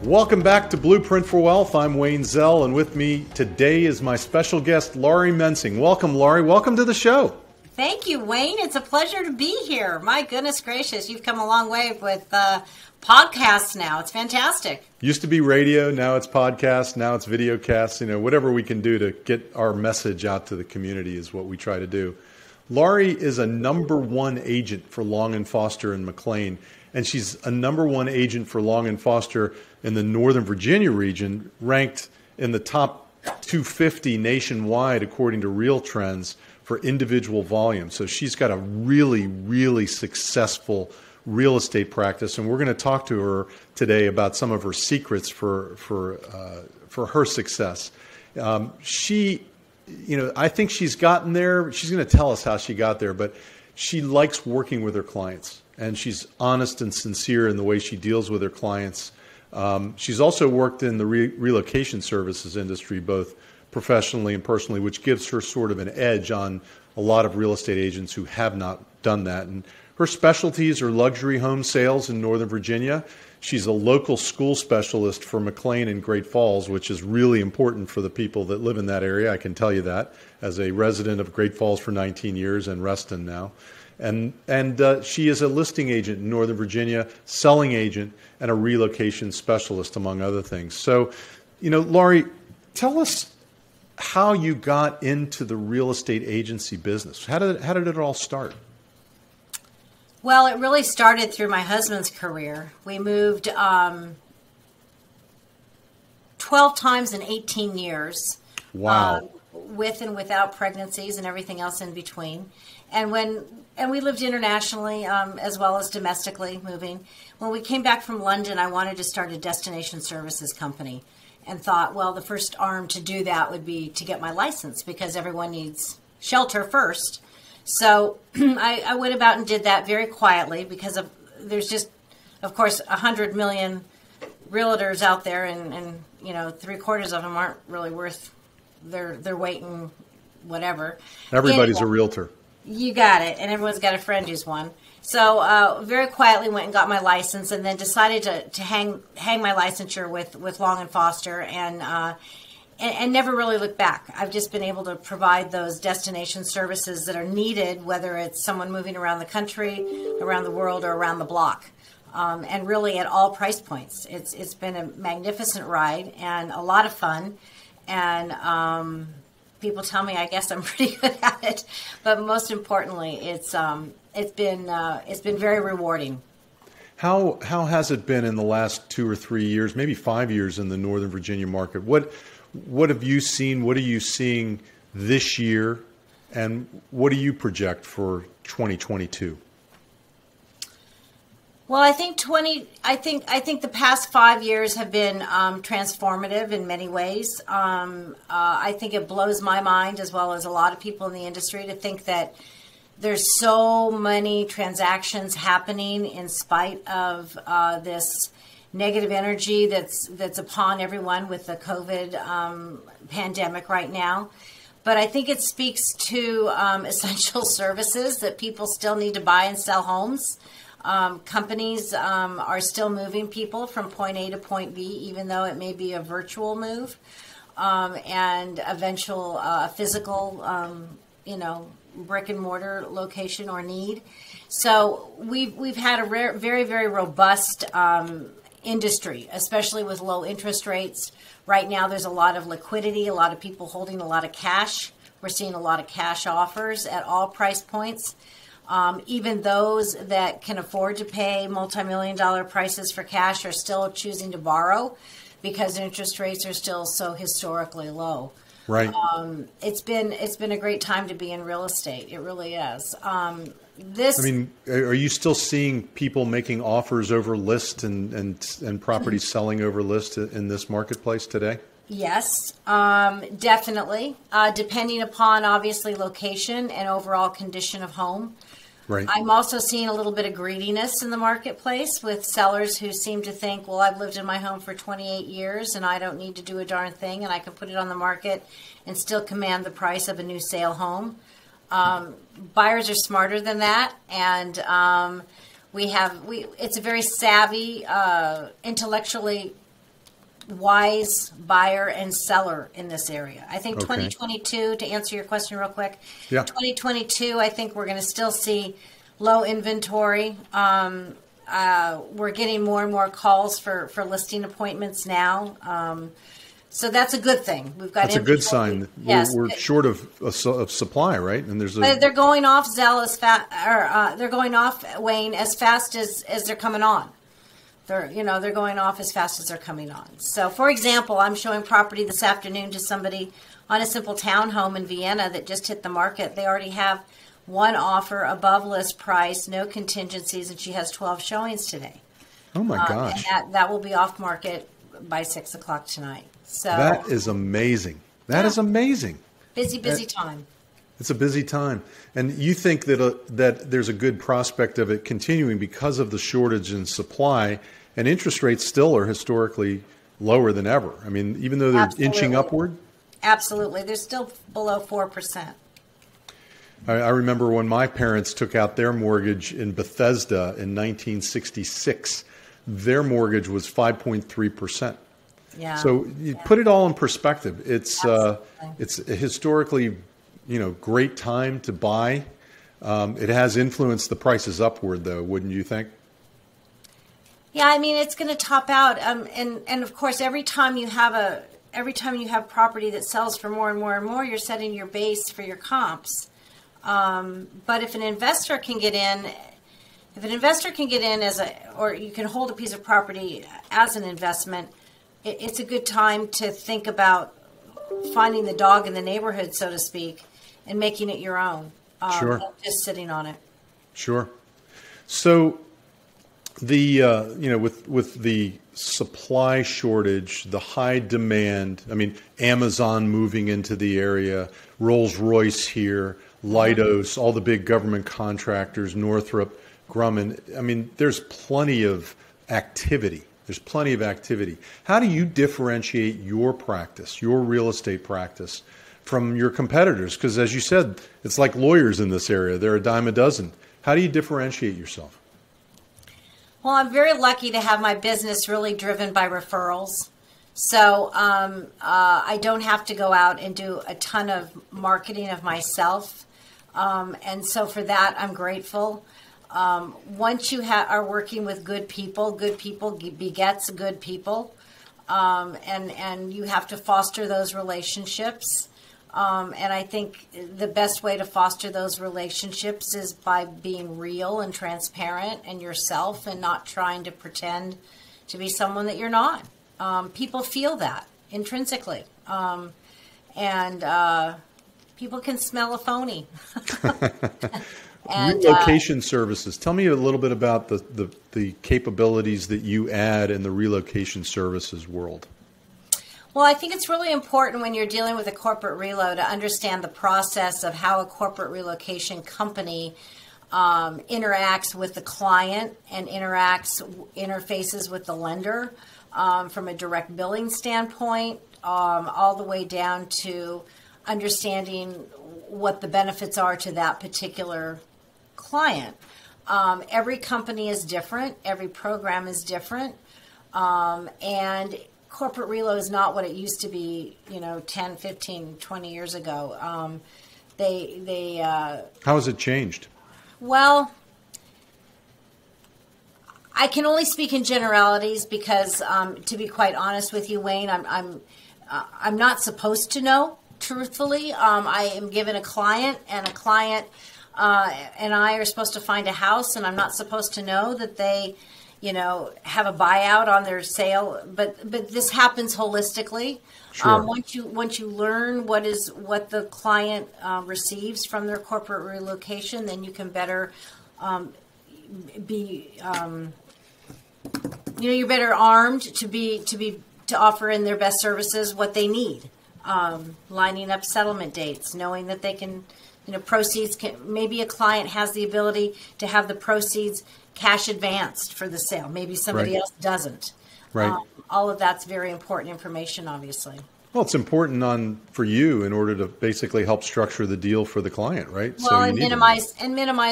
Welcome back to Blueprint for Wealth. I'm Wayne Zell, and with me today is my special guest, Laurie Mensing. Welcome, Laurie. Welcome to the show. Thank you, Wayne. It's a pleasure to be here. My goodness gracious, you've come a long way with podcasts now. It's fantastic. Used to be radio, now it's podcast, now it's videocast. Whatever we can do to get our message out to the community is what we try to do. Laurie is a #1 agent for Long Foster and McLean, and she's a #1 agent for Long Foster in the Northern Virginia region, ranked in the top 250 nationwide according to Real Trends for individual volume. So she's got a really, really successful real estate practice, and we're going to talk to her today about some of her secrets for her success. I think she's gotten there. She's going to tell us how she got there, but she likes working with her clients, and she's honest and sincere in the way she deals with her clients. She's also worked in the relocation services industry, both professionally and personally, which gives her sort of an edge on a lot of real estate agents who have not done that. And her specialties are luxury home sales in Northern Virginia. She's a local school specialist for McLean in Great Falls, which is really important for the people that live in that area. I can tell you that as a resident of Great Falls for 19 years and Reston now. And she is a listing agent in Northern Virginia, selling agent, and a relocation specialist, among other things. So, Laurie, tell us how you got into the real estate agency business. How did it all start? Well, it really started through my husband's career. We moved 12 times in 18 years. Wow. With and without pregnancies and everything else in between. And we lived internationally as well as domestically moving. When we came back from London, I wanted to start a destination services company and thought, well, the first arm to do that would be to get my license because everyone needs shelter first. So I went about and did that very quietly because there's just, of course, 100 million realtors out there and 3/4 of them aren't really worth their weight in whatever. Everybody's a realtor. You got it. And everyone's got a friend who's one. So very quietly went and got my license and then decided to hang my licensure with Long Foster and never really looked back. I've just been able to provide those destination services that are needed, whether it's someone moving around the country, around the world, or around the block. And really at all price points. It's been a magnificent ride and a lot of fun. And people tell me I guess I'm pretty good at it, but most importantly, it's been very rewarding. How has it been in the last 2 or 3 years, maybe 5 years in the Northern Virginia market? What have you seen? What are you seeing this year, and what do you project for 2022? Well, I think the past 5 years have been transformative in many ways. I think it blows my mind, as well as a lot of people in the industry, to think that there's so many transactions happening in spite of this negative energy that's upon everyone with the COVID pandemic right now. But I think it speaks to essential services that people still need to buy and sell homes. Companies are still moving people from point A to point B, even though it may be a virtual move, and eventual physical, brick and mortar location or need. So we've had a very, very robust industry, especially with low interest rates. Right now, there's a lot of liquidity, a lot of people holding a lot of cash. We're seeing a lot of cash offers at all price points. Even those that can afford to pay multi-million-dollar prices for cash are still choosing to borrow because interest rates are still so historically low. Right. It's been a great time to be in real estate. It really is. Are you still seeing people making offers over list and properties selling over list in this marketplace today? Yes, definitely. Depending upon obviously location and overall condition of home. Right. I'm also seeing a little bit of greediness in the marketplace with sellers who seem to think, well, I've lived in my home for 28 years and I don't need to do a darn thing and I can put it on the market and still command the price of a new sale home. Buyers are smarter than that, and it's a very savvy, intellectually wise buyer and seller in this area. I think Okay. 2022, to answer your question real quick, Yeah. 2022, I think we're going to still see low inventory. We're getting more and more calls for listing appointments now. So that's a good thing. We've got That's a good sign. Yes. We're short of supply, right? And there's But they're going off Zelle as fast, or they're going off, Wayne, as fast as they're coming on. They're going off as fast as they're coming on. So, for example, I'm showing property this afternoon to somebody on a simple townhome in Vienna that just hit the market. They already have one offer above list price, no contingencies, and she has 12 showings today. Oh my gosh. And that will be off market by 6 o'clock tonight. So That is amazing. That is amazing. busy time. It's a busy time. And you think that there's a good prospect of it continuing because of the shortage in supply, and interest rates still are historically lower than ever. I mean, even though they're Absolutely. inching upward. Absolutely. They're still below 4%. I remember when my parents took out their mortgage in Bethesda in 1966, their mortgage was 5.3%. Yeah. So you put it all in perspective. It's a historically, great time to buy. It has influenced the prices upward, though, wouldn't you think? Yeah, I mean, it's going to top out. And of course, every time you have property that sells for more and more and more, you're setting your base for your comps. But if an investor can get in, or you can hold a piece of property as an investment, it's a good time to think about finding the dog in the neighborhood, so to speak, and making it your own. Sure. Not just sitting on it. Sure. So the with the supply shortage, the high demand, I mean, Amazon moving into the area, Rolls-Royce here, Leidos, all the big government contractors, Northrop Grumman. I mean, there's plenty of activity. How do you differentiate your practice, your real estate practice, from your competitors? Because as you said, it's like lawyers in this area. They're a dime a dozen. How do you differentiate yourself? Well, I'm very lucky to have my business really driven by referrals. So I don't have to go out and do a ton of marketing of myself. And so for that, I'm grateful. Once you are working with good people begets good people. And you have to foster those relationships. And I think the best way to foster those relationships is by being real and transparent and yourself, and not trying to pretend to be someone that you're not. People feel that intrinsically. And people can smell a phony. And, relocation services. Tell me a little bit about the capabilities that you add in the relocation services world. Well, I think it's really important when you're dealing with a corporate relo to understand the process of how a corporate relocation company interacts with the client and interfaces with the lender, from a direct billing standpoint, all the way down to understanding what the benefits are to that particular client. Every company is different. Every program is different. And corporate relo is not what it used to be, 10, 15, 20 years ago. How has it changed? Well, I can only speak in generalities because, to be quite honest with you, Wayne, I'm not supposed to know. Truthfully, I am given a client, and and I are supposed to find a house, and I'm not supposed to know that they, have a buyout on their sale. But this happens holistically. Sure. Once you learn what the client receives from their corporate relocation, then you can better be you're better armed to offer in their best services what they need. Lining up settlement dates, knowing that they can, proceeds maybe a client has the ability to have the proceeds cash advanced for the sale. Maybe somebody else doesn't. Right. All of that's very important information, obviously. Well, it's important for you in order to basically help structure the deal for the client, right? Well, and minimize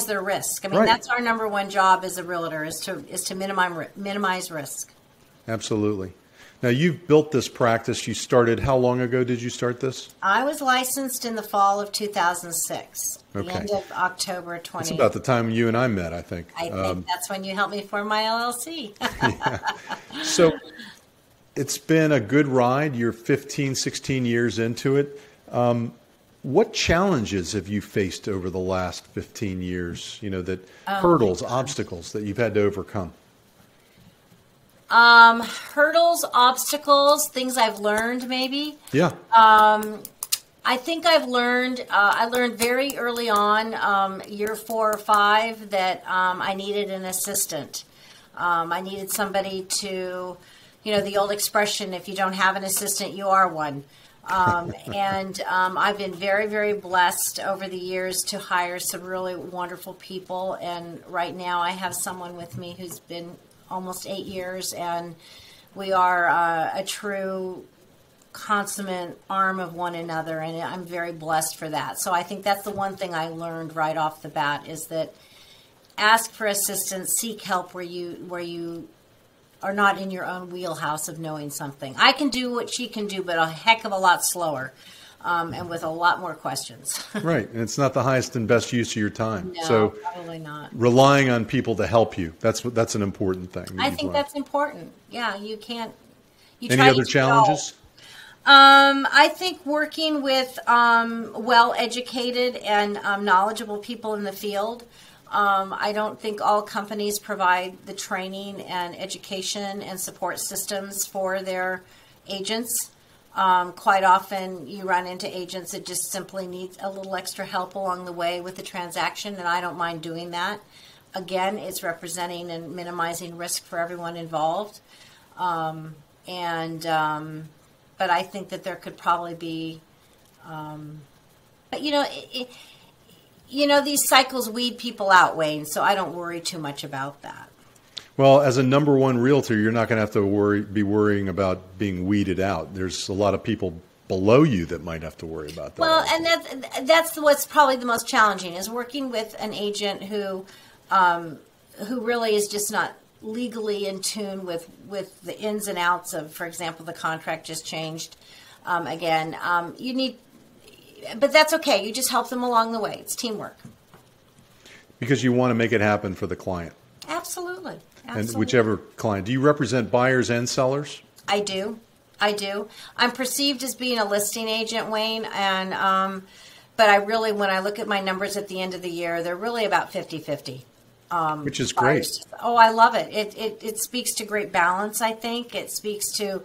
their risk. I mean, that's our number one job as a realtor is to minimize risk. Absolutely. Now, you've built this practice. You started, how long ago did you start this? I was licensed in the fall of 2006, Okay. the end of October 20. It's about the time you and I met, I think. I think that's when you helped me form my LLC. Yeah. So it's been a good ride. You're 15, 16 years into it. What challenges have you faced over the last 15 years, hurdles, obstacles that you've had to overcome? Hurdles, obstacles, things I've learned maybe. Yeah. I think I've learned, I learned very early on, year 4 or 5, that I needed an assistant. I needed somebody to, the old expression, if you don't have an assistant, you are one. I've been very, very blessed over the years to hire some really wonderful people. And right now I have someone with me who's been almost 8 years, and we are a true consummate arm of one another, and I'm very blessed for that. So I think that's the one thing I learned right off the bat, is that ask for assistance, seek help where you are not in your own wheelhouse of knowing something. I can do what she can do, but a heck of a lot slower. And with a lot more questions. Right. And it's not the highest and best use of your time. No, so probably not. Relying on people to help you, that's an important thing. I think that's important. Yeah, you can't. Any other challenges? I think working with well-educated and knowledgeable people in the field. I don't think all companies provide the training and education and support systems for their agents. Quite often you run into agents that just simply need a little extra help along the way with the transaction, and I don't mind doing that. Again, it's representing and minimizing risk for everyone involved. But I think that there could probably be, these cycles weed people out, Wayne, so I don't worry too much about that. Well, as a number one realtor, you're not going to have to be worrying about being weeded out. There's a lot of people below you that might have to worry about that. Well, and that's what's probably the most challenging, is working with an agent who really is just not legally in tune with the ins and outs of, for example, the contract just changed. You need, but that's okay. You just help them along the way. It's teamwork. Because you want to make it happen for the client. Absolutely. And whichever client. Do you represent buyers and sellers? I do. I'm perceived as being a listing agent, Wayne, and but I really, when I look at my numbers at the end of the year, they're really about 50-50. Which is great. Oh, I love it. It speaks to great balance, I think. It speaks to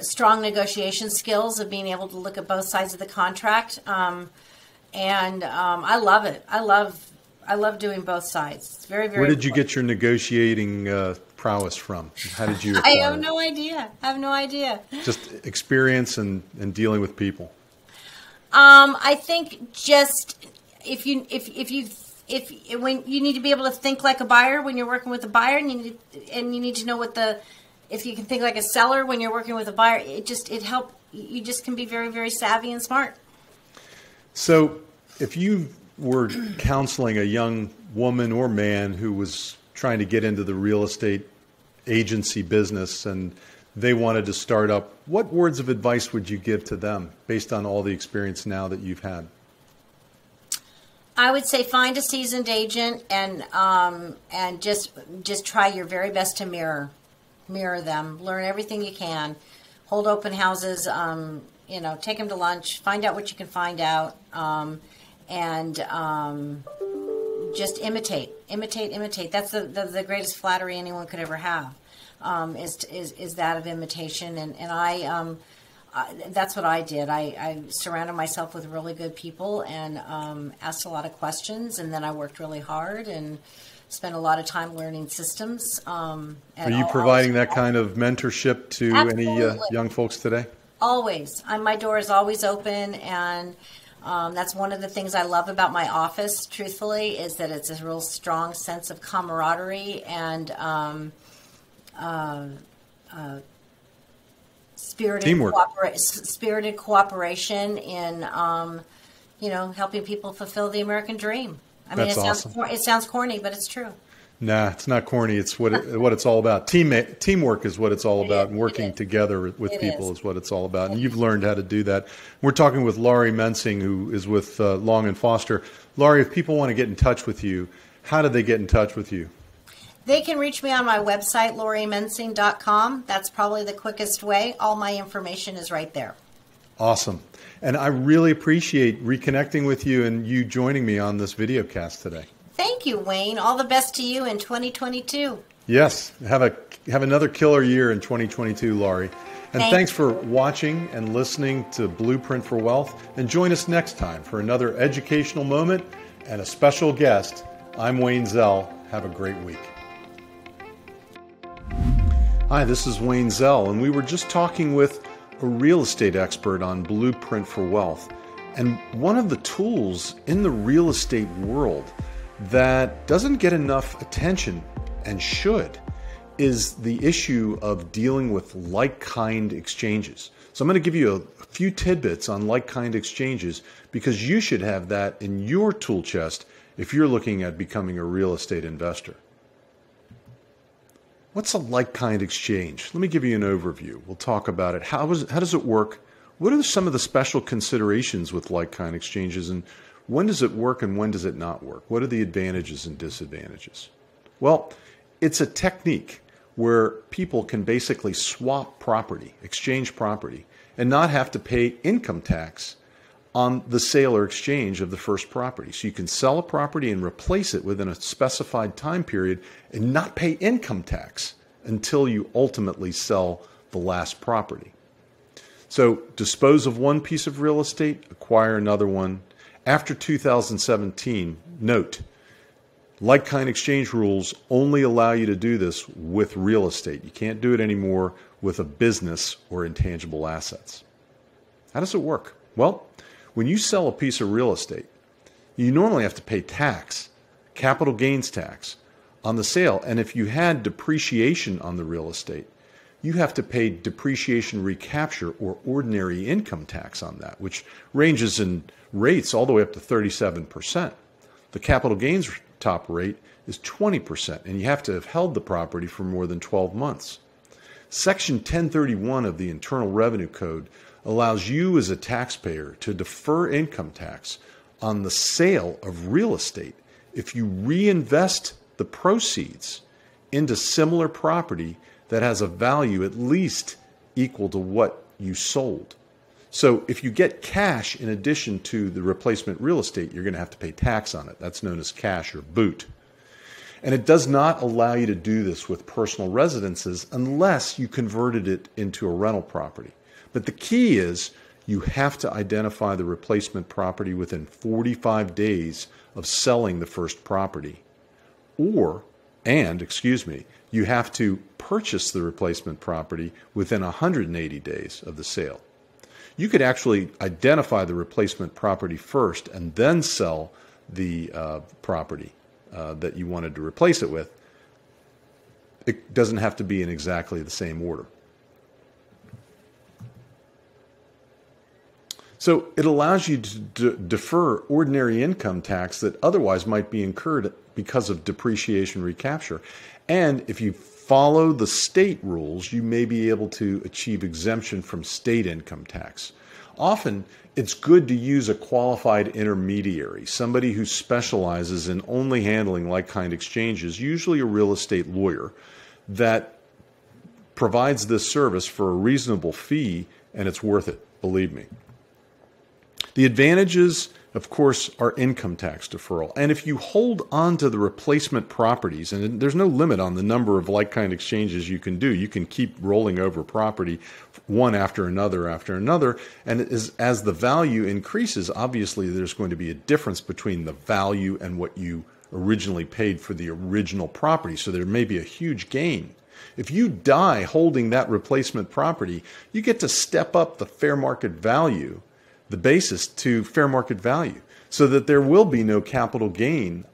strong negotiation skills of being able to look at both sides of the contract. I love it. I love doing both sides. It's very, very. Where did you get your negotiating prowess from? How did you? I have no idea. Just experience and dealing with people. I think just when you need to be able to think like a buyer when you're working with a buyer, and you need to know if you can think like a seller when you're working with a buyer. It helps. You just can be very, very savvy and smart. So, if you were counseling a young woman or man who was trying to get into the real estate agency business and they wanted to start up, what words of advice would you give to them based on all the experience now that you've had? I would say find a seasoned agent and just try your very best to mirror them. Learn everything you can. Hold open houses. Take them to lunch. Find out what you can find out. Just imitate. That's the greatest flattery anyone could ever have, is that of imitation. And I that's what I did. I surrounded myself with really good people and asked a lot of questions, and then I worked really hard and spent a lot of time learning systems. Are you providing that kind of mentorship to Absolutely. Any young folks today? Always. My door is always open, and that's one of the things I love about my office, truthfully, is that it's a real strong sense of camaraderie and spirited cooperation in, helping people fulfill the American dream. I mean, That's awesome. It sounds corny, but it's true. Nah, it's not corny. It's what it's all about. Teamwork is what it's all about, and working together with people is what it's all about. And you've learned how to do that. We're talking with Laurie Mensing, who is with Long and Foster. Laurie, if people want to get in touch with you, how do they get in touch with you? They can reach me on my website, lauriemensing.com. That's probably the quickest way. All my information is right there. Awesome. And I really appreciate reconnecting with you and you joining me on this video cast today. Thank you, Wayne. All the best to you in 2022. Yes. Have another killer year in 2022, Laurie. And thanks for watching and listening to Blueprint for Wealth. And join us next time for another educational moment and a special guest. I'm Wayne Zell. Have a great week. Hi, this is Wayne Zell, and we were just talking with a real estate expert on Blueprint for Wealth. And one of the tools in the real estate world that doesn't get enough attention and should is the issue of dealing with LikeKind Exchanges. So I'm going to give you a few tidbits on LikeKind Exchanges because you should have that in your tool chest if you're looking at becoming a real estate investor. What's a LikeKind exchange? Let me give you an overview. We'll talk about it. How does it work? What are some of the special considerations with LikeKind exchanges, and when does it work and when does it not work? What are the advantages and disadvantages? Well, it's a technique where people can basically swap property, exchange property, and not have to pay income tax on the sale or exchange of the first property. So you can sell a property and replace it within a specified time period and not pay income tax until you ultimately sell the last property. So dispose of one piece of real estate, acquire another one. After 2017, note, LikeKind exchange rules only allow you to do this with real estate. You can't do it anymore with a business or intangible assets. How does it work? Well, when you sell a piece of real estate, you normally have to pay tax, capital gains tax, on the sale. And if you had depreciation on the real estate, you have to pay depreciation recapture or ordinary income tax on that, which ranges in rates all the way up to 37%. The capital gains top rate is 20%, and you have to have held the property for more than 12 months. Section 1031 of the Internal Revenue Code allows you as a taxpayer to defer income tax on the sale of real estate if you reinvest the proceeds into similar property that has a value at least equal to what you sold. So if you get cash in addition to the replacement real estate, you're going to have to pay tax on it. That's known as cash or boot. And it does not allow you to do this with personal residences unless you converted it into a rental property. But the key is you have to identify the replacement property within 45 days of selling the first property. You have to purchase the replacement property within 180 days of the sale. You could actually identify the replacement property first and then sell the property that you wanted to replace it with. It doesn't have to be in exactly the same order. So it allows you to defer ordinary income tax that otherwise might be incurred because of depreciation recapture. And if you follow the state rules, you may be able to achieve exemption from state income tax. Often, it's good to use a qualified intermediary, somebody who specializes in only handling LikeKind exchanges, usually a real estate lawyer, that provides this service for a reasonable fee, and it's worth it, believe me. The advantages, of course, are income tax deferral. And if you hold on to the replacement properties, and there's no limit on the number of LikeKind exchanges you can do, you can keep rolling over property one after another, and as the value increases, obviously there's going to be a difference between the value and what you originally paid for the original property, so there may be a huge gain. If you die holding that replacement property, you get to step up the fair market value, the basis to fair market value, so that there will be no capital gain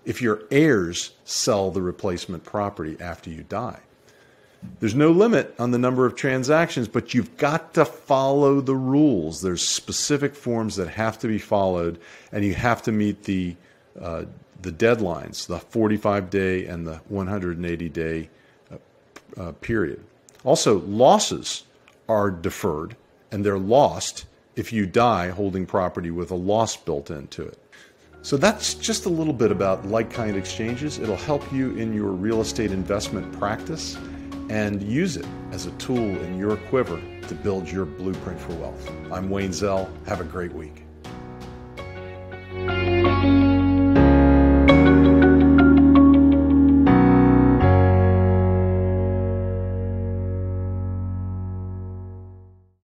if your heirs sell the replacement property after you die. There's no limit on the number of transactions, but you've got to follow the rules. There's specific forms that have to be followed, and you have to meet the the deadlines, the 45-day and the 180-day period. Also, losses are deferred, and they're lost if you die holding property with a loss built into it. So that's just a little bit about LikeKind Exchanges. It'll help you in your real estate investment practice, and use it as a tool in your quiver to build your blueprint for wealth. I'm Wayne Zell. Have a great week.